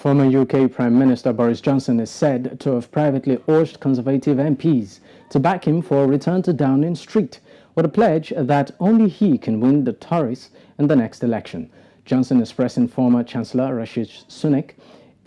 Former UK Prime Minister Boris Johnson is said to have privately urged Conservative MPs to back him for a return to Downing Street, with a pledge that only he can win the Tories in the next election. Johnson is pressing former Chancellor Rishi Sunak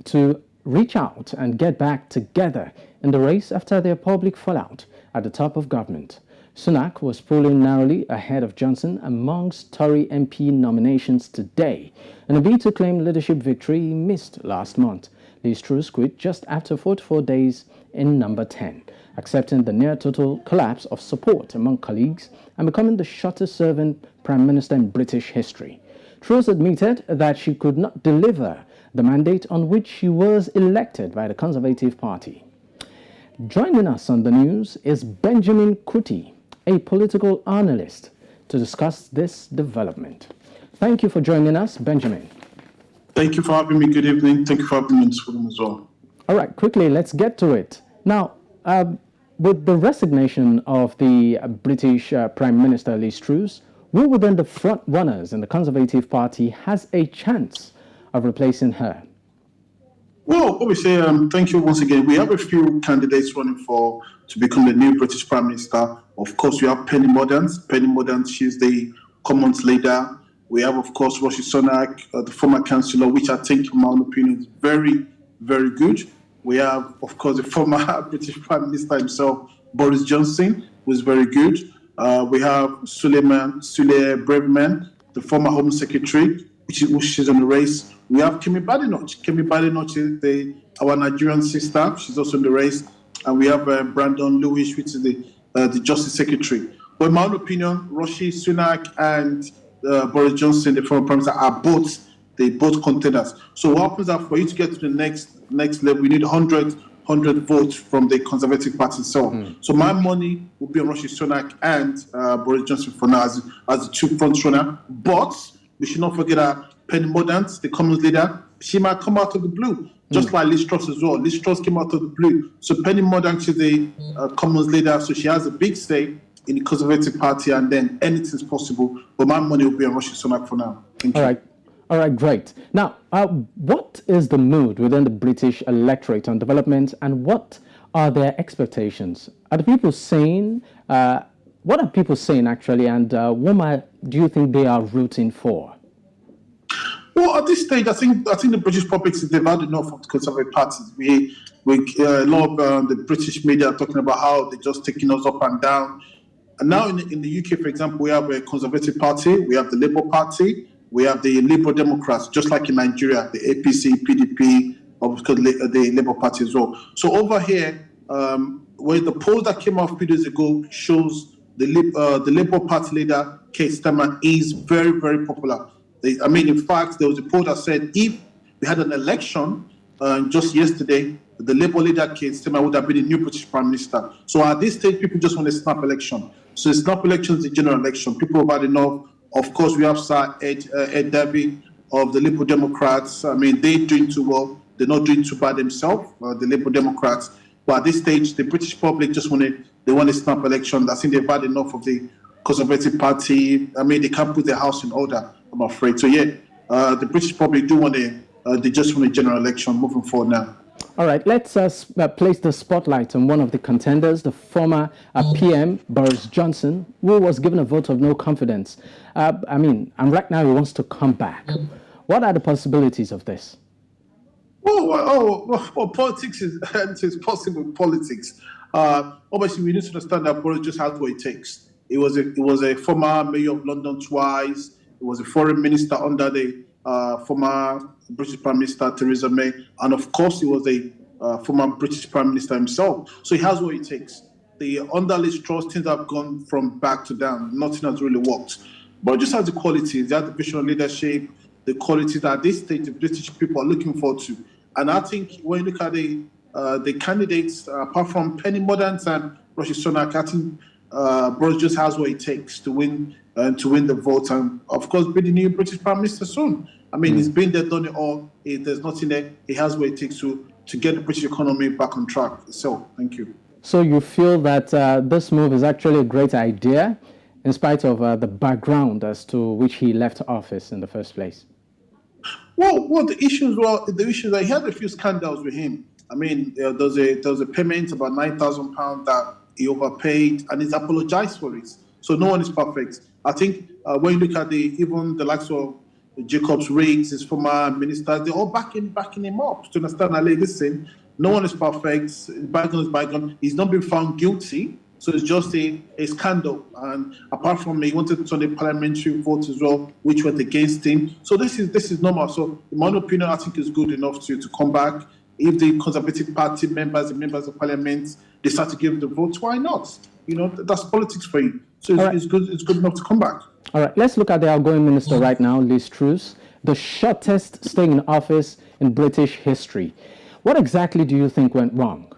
to reach out and get back together in the race after their public fallout at the top of government. Sunak was polling narrowly ahead of Johnson amongst Tory MP nominations today, in a bid to claim leadership victory he missed last month. Liz Truss quit just after 44 days in number 10, accepting the near-total collapse of support among colleagues and becoming the shortest-serving Prime Minister in British history. Truss admitted that she could not deliver the mandate on which she was elected by the Conservative Party. Joining us on the news is Benjamin Kuti, a political analyst, to discuss this development. Thank you for joining us, Benjamin. Thank you for having me. Good evening. Thank you for having me in this forum as well. All right, quickly, let's get to it. Now, with the resignation of the British Prime Minister Liz Truss, who within the front runners in the Conservative Party has a chance of replacing her? Well, obviously, thank you once again. We have a few candidates running to become the new British Prime Minister. Of course, we have Penny Mordaunt. Penny Mordaunt, she's the Commons leader. We have, of course, Rishi Sunak, the former Chancellor, which I think, in my own opinion, is very, very good. We have, of course, the former British Prime Minister himself, Boris Johnson, who is very good. We have Sule Braverman, the former Home Secretary, which is on the race. We have Kemi Badenoch. Kemi Badenoch is our Nigerian sister. She's also in the race. And we have Brandon Lewis, which is the Justice Secretary. But in my own opinion, Rishi Sunak and Boris Johnson, the former Prime Minister, are both contenders. So what happens is for you to get to the next level, we need 100 votes from the Conservative Party itself. So my money will be on Rishi Sunak and Boris Johnson for now as the two front runner. But we should not forget that Penny Mordaunt, the Commons leader, she might come out of the blue, just like Liz Truss as well. Liz Truss came out of the blue. So Penny Mordaunt is the Commons leader, so she has a big say in the Conservative Party, and then anything's possible. But my money will be on Rishi Sunak for now. Thank you. All right, great. Now, what is the mood within the British electorate on development, and what are their expectations? Are the people saying, what are people saying actually, and what do you think they are rooting for? Well, at this stage, I think the British public, they've had enough of the Conservative parties. A lot of the British media are talking about how they're just taking us up and down. And now in the UK, for example, we have a Conservative Party, we have the Labour Party, we have the Liberal Democrats, just like in Nigeria, the APC, PDP, of course, the Labour Party as well. So over here, where the poll that came out a few days ago shows the Labour Party leader, Keir Starmer, is very, very popular. In fact, there was a poll that said if we had an election just yesterday, the Labour leader, Keir Starmer, would have been the new British Prime Minister. So at this stage, people just want a snap election. So a snap election is a general election. People have had enough. Of course, we have Sir Ed Davey of the Liberal Democrats. They're doing too well. They're not doing too bad themselves, the Liberal Democrats. But at this stage, the British public just want a snap election. I think they've had enough of the Conservative Party. They can't put their house in order, I'm afraid. So the British public they just want a general election moving forward now. All right, let's place the spotlight on one of the contenders, the former PM, Boris Johnson, who was given a vote of no confidence. And right now he wants to come back. What are the possibilities of this? Well, politics is possible in politics. Obviously, we need to understand that Boris just has what it takes. He was a former mayor of London twice. He was a foreign minister under the former British Prime Minister Theresa May, and of course he was a former British Prime Minister himself. So he has what it takes. Under Liz Truss, things have gone from back to down. Nothing has really worked. But it just has the qualities. They have the vision of leadership, the qualities that at this stage the British people are looking forward to. And I think when you look at the candidates, apart from Penny Mordaunt and Rishi Sunak, I think Boris just has what it takes to win the vote, and of course be the new British Prime Minister soon. He's been there, done it all. There's nothing there. He has what it takes to get the British economy back on track. So, thank you. So you feel that this move is actually a great idea, in spite of the background as to which he left office in the first place? Well, the issues that he had a few scandals with him. I mean, there was a payment about £9,000 that he overpaid, and he's apologized for it. So no one is perfect. I think when you look at even the likes of Jacobs Riggs, his former ministers, they're all backing him up to understand that, listen, no one is perfect. Bygone is bygone. He's not been found guilty. So it's just a scandal. And apart from he wanted to turn the parliamentary vote as well, which went against him. So this is normal. So in my opinion, I think it's good enough to come back. If the Conservative Party members, the members of parliament, they start to give the vote, why not? That's politics for you. So it's good enough to come back. All right, let's look at the outgoing minister right now, Liz Truss, the shortest staying in office in British history. What exactly do you think went wrong?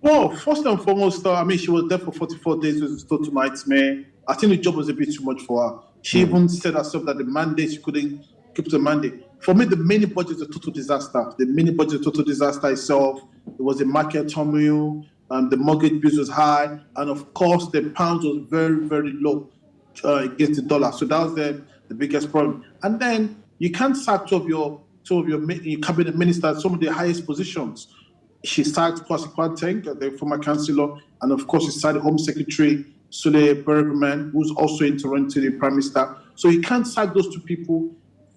Well, first and foremost, she was there for 44 days, which is a total nightmare. I think the job was a bit too much for her. She even said herself that the mandate, she couldn't keep the mandate. For me, the mini budget is a total disaster. The mini budget is a total disaster itself. It was a market turmoil, the mortgage bills was high, and of course, the pound was very, very low against the dollar. So that was the biggest problem. And then you can't sack two of your cabinet ministers, some of the highest positions. She sacked Kwasi Kwarteng, the former councillor, and of course, she sacked the Home Secretary, Sule Bergman, who's also interim to the Prime Minister. So you can't sack those two people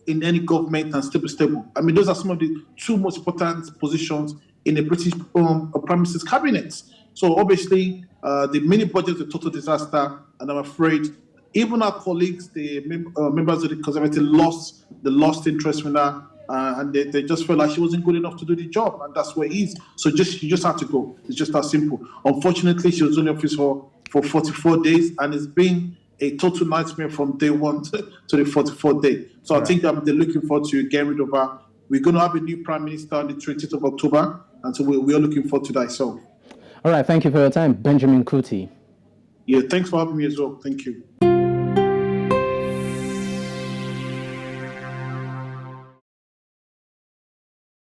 in any government and still be stable. I mean, those are some of the two most important positions in the British Prime Minister's cabinet. So obviously, the mini budget is a total disaster, and I'm afraid even our colleagues, the members of the Conservative, lost interest in her. And they just felt like she wasn't good enough to do the job, and that's where it is. So she just had to go. It's just that simple. Unfortunately, she was only in office for 44 days, and it's been a total nightmare from day one to the 44th day. So I think they're looking forward to getting rid of her. We're going to have a new Prime Minister on the 20th of October, and so we are looking forward to that itself. All right, thank you for your time, Benjamin Kuti. Yeah, thanks for having me as well. Thank you.